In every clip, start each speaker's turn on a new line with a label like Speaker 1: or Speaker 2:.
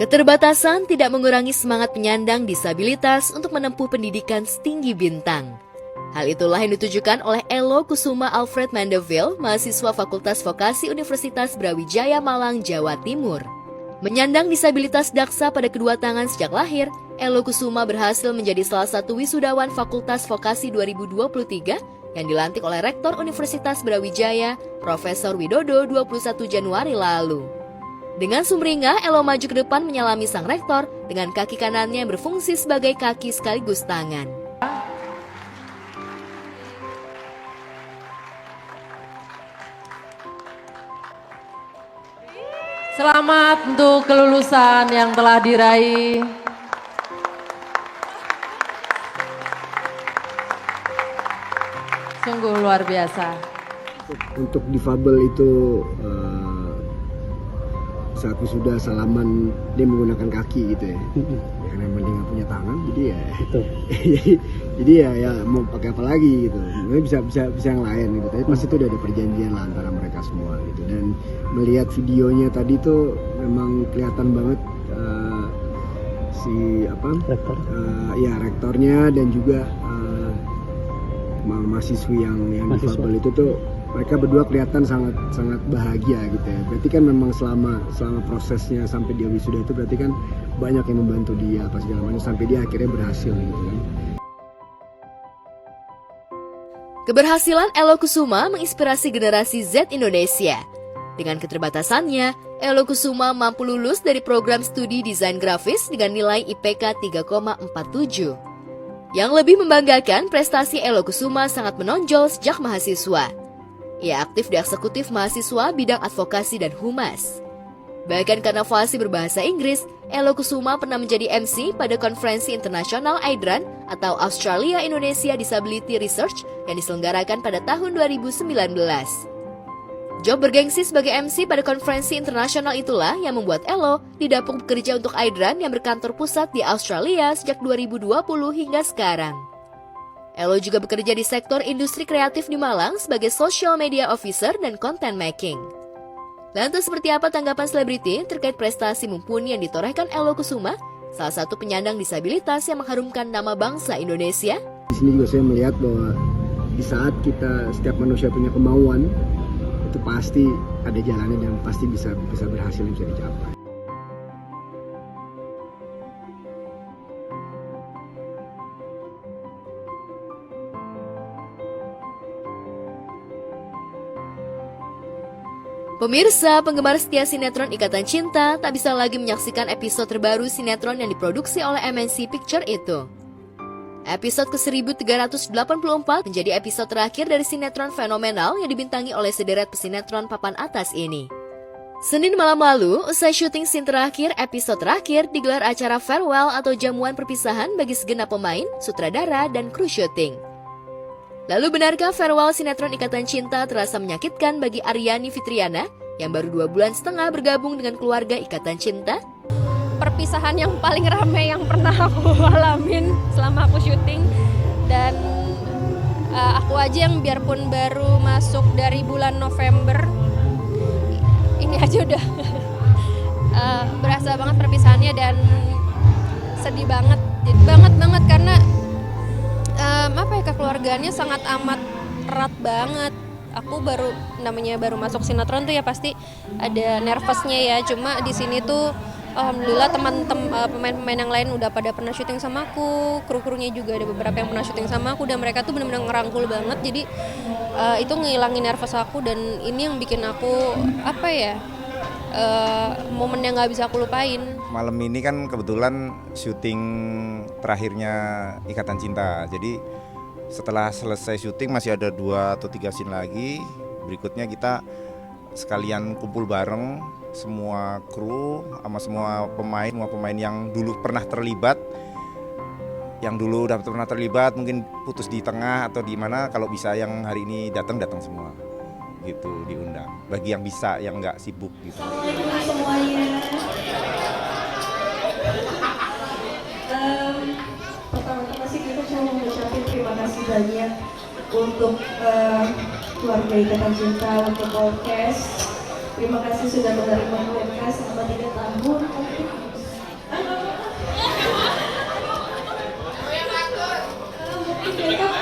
Speaker 1: Keterbatasan tidak mengurangi semangat penyandang disabilitas untuk menempuh pendidikan setinggi bintang. Hal itulah yang ditujukan oleh Elo Kusuma Alfred Mandeville, mahasiswa Fakultas Vokasi Universitas Brawijaya Malang, Jawa Timur. Menyandang disabilitas daksa pada kedua tangan sejak lahir, Elo Kusuma berhasil menjadi salah satu wisudawan Fakultas Vokasi 2023 yang dilantik oleh Rektor Universitas Brawijaya, Profesor Widodo 21 Januari lalu. Dengan sumringah, Elo maju ke depan menyalami sang rektor dengan kaki kanannya yang berfungsi sebagai kaki sekaligus tangan.
Speaker 2: Selamat untuk kelulusan yang telah diraih. Sungguh luar biasa.
Speaker 3: Untuk difabel itu saat sudah salaman dia menggunakan kaki gitu ya. Karena memang dia nggak punya tangan, jadi ya jadi ya mau pakai apa lagi gitu. Mungkin bisa yang lain gitu. Tapi pasti itu udah ada perjanjian lah antara mereka semua gitu. Dan melihat videonya tadi tuh memang kelihatan banget rektornya dan juga mahasiswi yang difabel itu tuh mereka berdua kelihatan sangat bahagia gitu ya. Berarti kan memang selama prosesnya sampai dia wisuda itu berarti kan banyak yang membantu dia apa segala macam sampai dia akhirnya berhasil gitu kan.
Speaker 1: Keberhasilan Elo Kusuma menginspirasi generasi Z Indonesia. Dengan keterbatasannya, Elo Kusuma mampu lulus dari program studi desain grafis dengan nilai IPK 3,47. Yang lebih membanggakan, prestasi Elo Kusuma sangat menonjol sejak mahasiswa. Ia aktif di eksekutif mahasiswa bidang advokasi dan humas. Bahkan karena fasih berbahasa Inggris, Elo Kusuma pernah menjadi MC pada konferensi internasional AIDRAN atau Australia Indonesia Disability Research yang diselenggarakan pada tahun 2019. Job bergengsi sebagai MC pada konferensi internasional itulah yang membuat Elo didapuk bekerja untuk AIDRAN yang berkantor pusat di Australia sejak 2020 hingga sekarang. Elo juga bekerja di sektor industri kreatif di Malang sebagai social media officer dan content making. Lantas seperti apa tanggapan selebriti terkait prestasi mumpuni yang ditorehkan Elo Kusuma, salah satu penyandang disabilitas yang mengharumkan nama bangsa Indonesia?
Speaker 3: Di sini juga saya melihat bahwa di saat setiap manusia punya kemauan, itu pasti ada jalannya dan pasti bisa berhasil dan bisa dicapai.
Speaker 1: Pemirsa, penggemar setia sinetron Ikatan Cinta tak bisa lagi menyaksikan episode terbaru sinetron yang diproduksi oleh MNC Picture itu. Episode ke-1384 menjadi episode terakhir dari sinetron fenomenal yang dibintangi oleh sederet pesinetron papan atas ini. Senin malam lalu, usai syuting scene terakhir, episode terakhir digelar acara farewell atau jamuan perpisahan bagi segenap pemain, sutradara, dan kru syuting. Lalu benarkah farewell sinetron Ikatan Cinta terasa menyakitkan bagi Aryani Fitriana yang baru 2,5 bulan bergabung dengan keluarga Ikatan Cinta?
Speaker 4: Perpisahan yang paling ramai yang pernah aku alamin selama aku syuting. Dan aku aja yang biarpun baru masuk dari bulan November, ini aja udah berasa banget perpisahannya dan sedih banget. Banget karena kekeluargaannya sangat amat erat banget. Aku baru masuk sinetron tuh ya pasti ada nervousnya ya. Cuma di sini tuh alhamdulillah pemain-pemain yang lain udah pada pernah syuting sama aku, kru-krunya juga ada beberapa yang pernah syuting sama aku dan mereka tuh benar-benar ngerangkul banget. Jadi itu ngilangin nervous aku dan ini yang bikin aku momen yang nggak bisa aku lupain.
Speaker 5: Malam ini kan kebetulan syuting terakhirnya Ikatan Cinta. Jadi setelah selesai syuting masih ada 2 atau 3 scene lagi. Berikutnya kita sekalian kumpul bareng semua kru sama semua pemain yang dulu pernah terlibat. Yang dulu udah pernah terlibat mungkin putus di tengah atau di mana, kalau bisa yang hari ini datang semua. Gitu diundang. Bagi yang bisa, yang nggak sibuk gitu.
Speaker 6: Assalamualaikum semuanya. Pertama-tama sih kita cuma mengucapkan terima kasih banyak untuk keluarga Ikatan Cinta, untuk Allcast. Terima kasih sudah menerima mereka selama 3 tahun.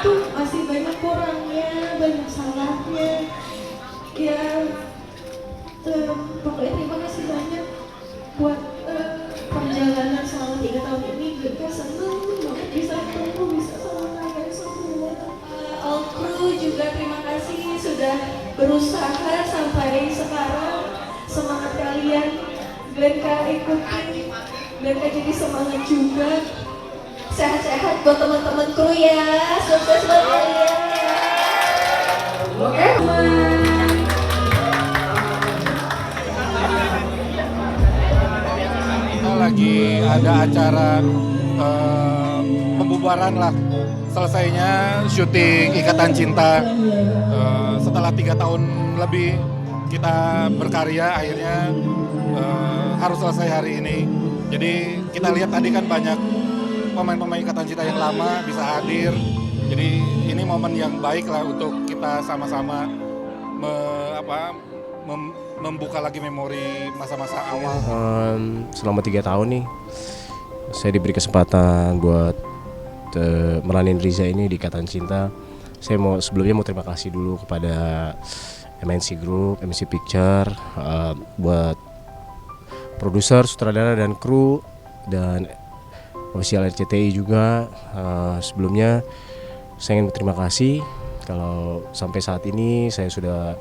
Speaker 6: tuh masih banyak kurangnya, banyak salahnya. Ya, pokoknya terima kasih banyak buat perjalanan selama 3 tahun ini. Glenka seneng banget bisa ketemu, bisa sama kalian semua. All crew juga terima kasih sudah berusaha sampai sekarang. Semangat kalian, Glenka ikutin, Glenka jadi semangat juga. Sehat-sehat buat teman-teman kru ya, sukses buat kalian ya. Oke.
Speaker 7: Kita lagi ada acara pembubaran lah, selesainya syuting Ikatan Cinta. Setelah 3 tahun lebih kita berkarya, akhirnya harus selesai hari ini. Jadi kita lihat tadi kan banyak pemain-pemain Ikatan Cinta yang lama bisa hadir. Jadi ini momen yang baik lah untuk kita sama-sama membuka lagi memori masa-masa awal.
Speaker 8: Selama 3 tahun nih, saya diberi kesempatan buat meranin Riza ini di Ikatan Cinta. Saya sebelumnya mau terima kasih dulu kepada MNC Group, MNC Picture, buat produser, sutradara dan kru, dan official RCTI juga. Sebelumnya saya ingin berterima kasih kalau sampai saat ini saya sudah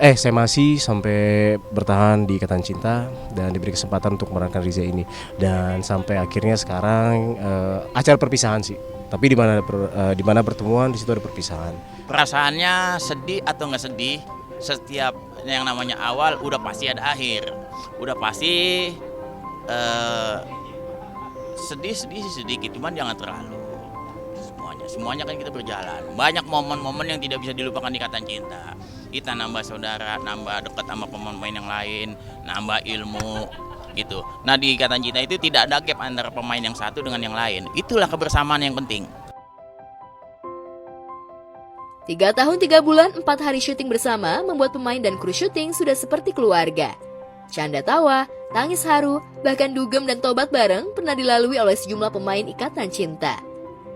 Speaker 8: saya masih sampai bertahan di Ikatan Cinta dan diberi kesempatan untuk memerankan Riza ini, dan sampai akhirnya sekarang acara perpisahan sih, tapi di mana pertemuan di situ ada perpisahan.
Speaker 9: Perasaannya sedih atau nggak sedih, setiap yang namanya awal udah pasti ada akhir, udah pasti sedih sedikit, cuman jangan terlalu. Semuanya kan kita berjalan. Banyak momen-momen yang tidak bisa dilupakan di Ikatan Cinta. Kita nambah saudara, nambah dekat sama pemain yang lain, nambah ilmu gitu. Nah, di Ikatan Cinta itu tidak ada gap antara pemain yang satu dengan yang lain. Itulah kebersamaan yang penting.
Speaker 1: 3 tahun 3 bulan 4 hari syuting bersama membuat pemain dan kru syuting sudah seperti keluarga. Canda tawa, tangis haru, bahkan dugem dan tobat bareng pernah dilalui oleh sejumlah pemain Ikatan Cinta.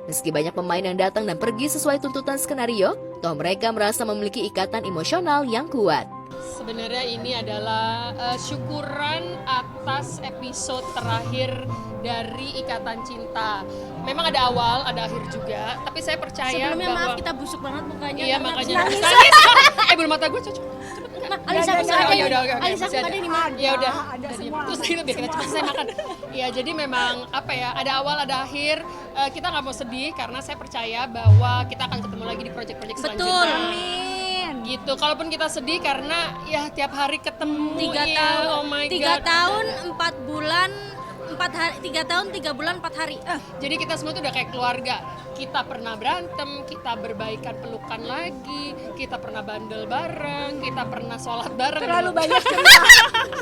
Speaker 1: Meski banyak pemain yang datang dan pergi sesuai tuntutan skenario, toh mereka merasa memiliki ikatan emosional yang kuat.
Speaker 10: Sebenarnya ini adalah syukuran atas episode terakhir dari Ikatan Cinta. Memang ada awal, ada akhir juga, tapi saya percaya
Speaker 11: sebelumnya
Speaker 10: bahwa...
Speaker 11: maaf, kita busuk banget mukanya.
Speaker 10: Iya, makanya
Speaker 11: nangis.
Speaker 10: Bulu mata gue cocok.
Speaker 11: Alisa aku ada di mana?
Speaker 10: Ya udah. Terus kita biar kita cepat saya makan. Ya, jadi memang ada awal, ada akhir. Kita nggak mau sedih karena saya percaya bahwa kita akan ketemu lagi di proyek-proyek selanjutnya.
Speaker 11: Betul, amin.
Speaker 10: Gitu. Kalaupun kita sedih karena ya tiap hari ketemu
Speaker 11: 3 tahun,
Speaker 10: oh my
Speaker 11: 3
Speaker 10: God.
Speaker 11: tahun 4 bulan 4 hari, 3 tahun 3 bulan 4 hari.
Speaker 10: Jadi kita semua tuh udah kayak keluarga. Kita pernah berantem, kita berbaikan pelukan lagi, kita pernah bandel bareng, kita pernah sholat bareng.
Speaker 11: Terlalu banyak cerita,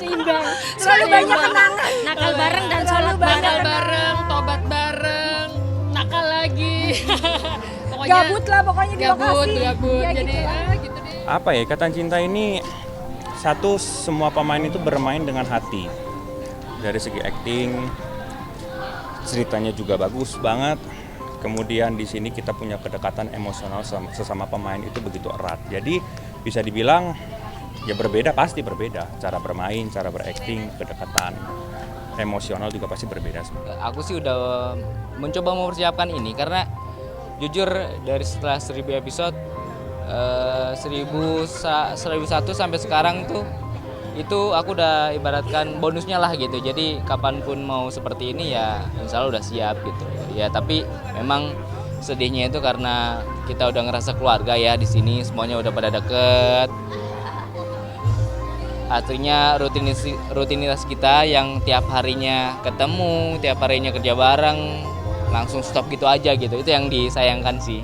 Speaker 11: seimbang. Terlalu banyak kenangan. Nakal bareng dan sholat
Speaker 10: bareng, tobat bareng, nakal lagi. Pokoknya
Speaker 11: gabut lah pokoknya di lokasi.
Speaker 10: Gabut.
Speaker 11: Ya,
Speaker 10: jadi
Speaker 11: gitu
Speaker 10: gitu deh.
Speaker 12: Apa ya, Ikatan Cinta ini satu, semua pemain itu bermain dengan hati. Dari segi acting, ceritanya juga bagus banget. Kemudian di sini kita punya kedekatan emosional sesama pemain itu begitu erat. Jadi bisa dibilang ya pasti berbeda. Cara bermain, cara berakting, kedekatan emosional juga pasti berbeda.
Speaker 13: Aku sih udah mencoba mempersiapkan ini karena jujur dari setelah 1000 episode 1001 sampai sekarang tuh itu aku udah ibaratkan bonusnya lah gitu. Jadi kapanpun mau seperti ini ya insya Allah udah siap gitu. Ya tapi memang sedihnya itu karena kita udah ngerasa keluarga ya di sini, semuanya udah pada deket. Artinya rutinitas kita yang tiap harinya ketemu, tiap harinya kerja bareng langsung stop gitu aja gitu. Itu yang disayangkan sih.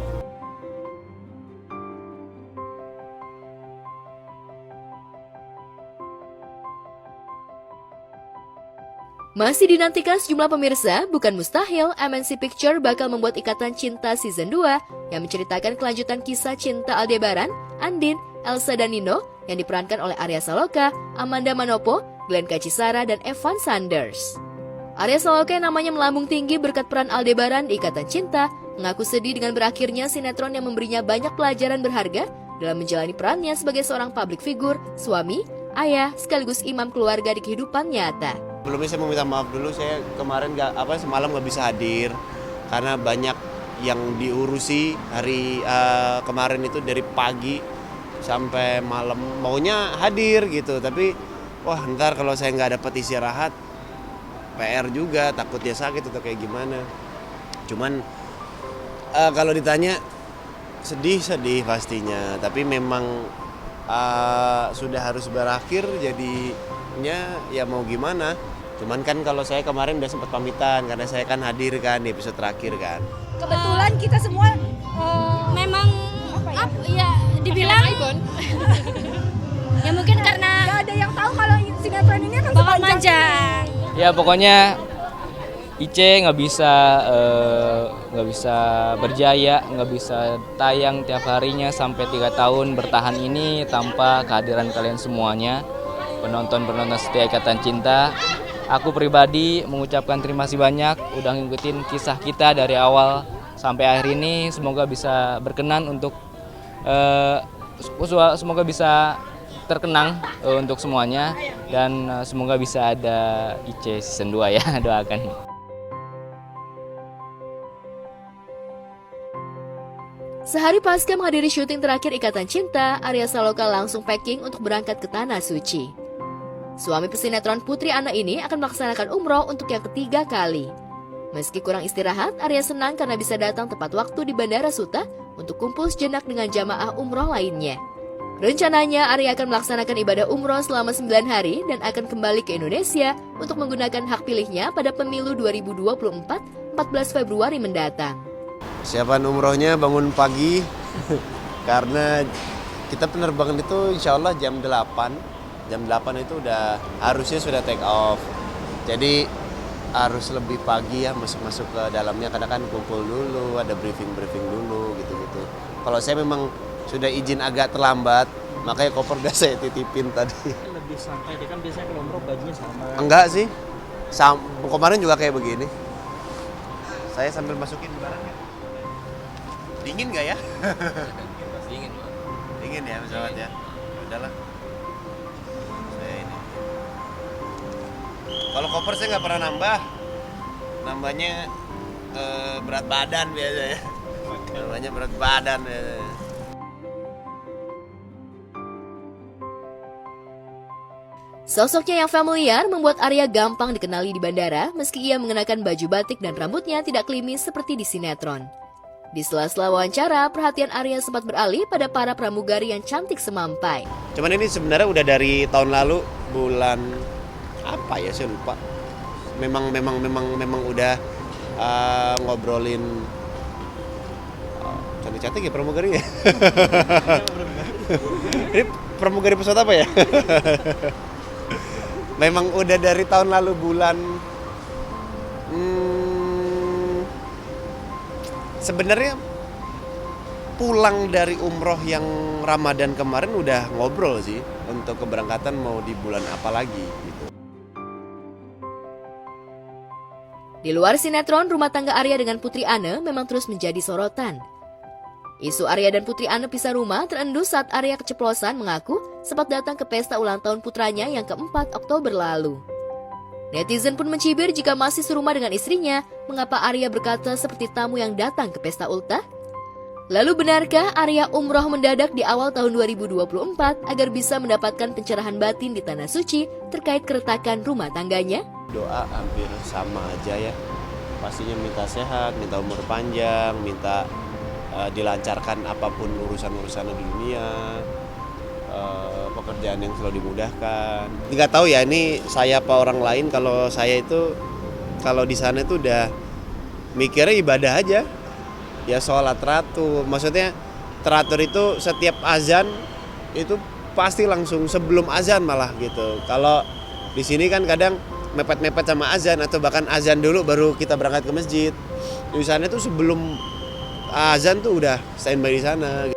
Speaker 1: Masih dinantikan sejumlah pemirsa, bukan mustahil MNC Picture bakal membuat Ikatan Cinta Season 2 yang menceritakan kelanjutan kisah cinta Aldebaran, Andin, Elsa dan Nino yang diperankan oleh Arya Saloka, Amanda Manopo, Glenka Cisara, dan Evan Sanders. Arya Saloka yang namanya melambung tinggi berkat peran Aldebaran di Ikatan Cinta mengaku sedih dengan berakhirnya sinetron yang memberinya banyak pelajaran berharga dalam menjalani perannya sebagai seorang public figure, suami, ayah, sekaligus imam keluarga di kehidupan nyata.
Speaker 14: Sebelumnya saya mau minta maaf dulu, saya kemarin semalam nggak bisa hadir karena banyak yang diurusi hari kemarin itu dari pagi sampai malam, maunya hadir gitu, tapi wah ntar kalau saya nggak dapat istirahat PR juga, takut dia sakit atau kayak gimana. Cuman kalau ditanya sedih pastinya, tapi memang sudah harus berakhir jadinya ya mau gimana. Cuman kan kalau saya kemarin udah sempat pamitan karena saya kan hadir kan di episode terakhir kan.
Speaker 11: Kebetulan kita semua memang ya dibilang ya mungkin karena gak ada yang tahu kalau sinetron ini akan bakal panjang.
Speaker 13: Ya pokoknya Ice nggak bisa berjaya, nggak bisa tayang tiap harinya sampai 3 tahun bertahan ini tanpa kehadiran kalian semuanya, penonton-penonton setia Ikatan Cinta. Aku pribadi mengucapkan terima kasih banyak udah ngikutin kisah kita dari awal sampai akhir ini. Semoga bisa berkenan untuk semoga bisa terkenang untuk semuanya, dan semoga bisa ada IC season 2 ya, doakan.
Speaker 1: Sehari pasca menghadiri syuting terakhir Ikatan Cinta, Arya Saloka langsung packing untuk berangkat ke Tanah Suci. Suami pesinetron Putri Ana ini akan melaksanakan umroh untuk yang ketiga kali. Meski kurang istirahat, Arya senang karena bisa datang tepat waktu di Bandara Suta untuk kumpul sejenak dengan jamaah umroh lainnya. Rencananya, Arya akan melaksanakan ibadah umroh selama 9 hari dan akan kembali ke Indonesia untuk menggunakan hak pilihnya pada pemilu 2024, 14 Februari mendatang.
Speaker 14: Siapan umrohnya bangun pagi karena kita penerbangan itu insya Allah jam 8. Jam 8 itu harusnya sudah take off. Jadi harus lebih pagi ya masuk ke dalamnya, karena kan kumpul dulu, ada briefing dulu gitu. Kalau saya memang sudah izin agak terlambat, makanya koper udah saya titipin tadi.
Speaker 15: Lebih santai, dia kan biasanya kalau umroh bajunya sama.
Speaker 14: Enggak sih, kemarin juga kayak begini. Saya sambil masukin barangnya. Dingin nggak ya?
Speaker 9: Dingin, Pak.
Speaker 14: Dingin ya pesawat ya. Udahlah. Kalau koper saya nggak pernah nambahnya berat badan biasanya. Nambahnya berat badan biasanya.
Speaker 1: Sosoknya yang familiar membuat Arya gampang dikenali di bandara meski ia mengenakan baju batik dan rambutnya tidak klimis seperti di sinetron. Di sela-sela wawancara, perhatian Arya sempat beralih pada para pramugari yang cantik semampai.
Speaker 14: Cuman ini sebenarnya udah dari tahun lalu, bulan apa ya saya lupa. Memang udah ngobrolin cantik-cantik ya pramugarinya. Ini pramugari pesawat apa ya? Memang udah dari tahun lalu bulan sebenarnya pulang dari umroh yang Ramadan kemarin udah ngobrol sih untuk keberangkatan mau di bulan apa lagi gitu.
Speaker 1: Di luar sinetron, rumah tangga Arya dengan Putri Ane memang terus menjadi sorotan. Isu Arya dan Putri Ane pisah rumah terendus saat Arya keceplosan mengaku sempat datang ke pesta ulang tahun putranya yang ke-4 Oktober lalu. Netizen pun mencibir jika masih serumah dengan istrinya, mengapa Arya berkata seperti tamu yang datang ke pesta ultah? Lalu benarkah Arya umroh mendadak di awal tahun 2024 agar bisa mendapatkan pencerahan batin di Tanah Suci terkait keretakan rumah tangganya?
Speaker 14: Doa hampir sama aja ya. Pastinya minta sehat, minta umur panjang, minta dilancarkan apapun urusan-urusan di dunia, pekerjaan yang selalu dimudahkan. Nggak tahu ya ini saya apa orang lain, kalau saya itu kalau di sana itu udah mikirnya ibadah aja. Ya sholat teratur, maksudnya teratur itu setiap azan itu pasti langsung sebelum azan malah gitu. Kalau di sini kan kadang mepet-mepet sama azan atau bahkan azan dulu baru kita berangkat ke masjid. Di sana tuh sebelum azan tuh udah standby di sana.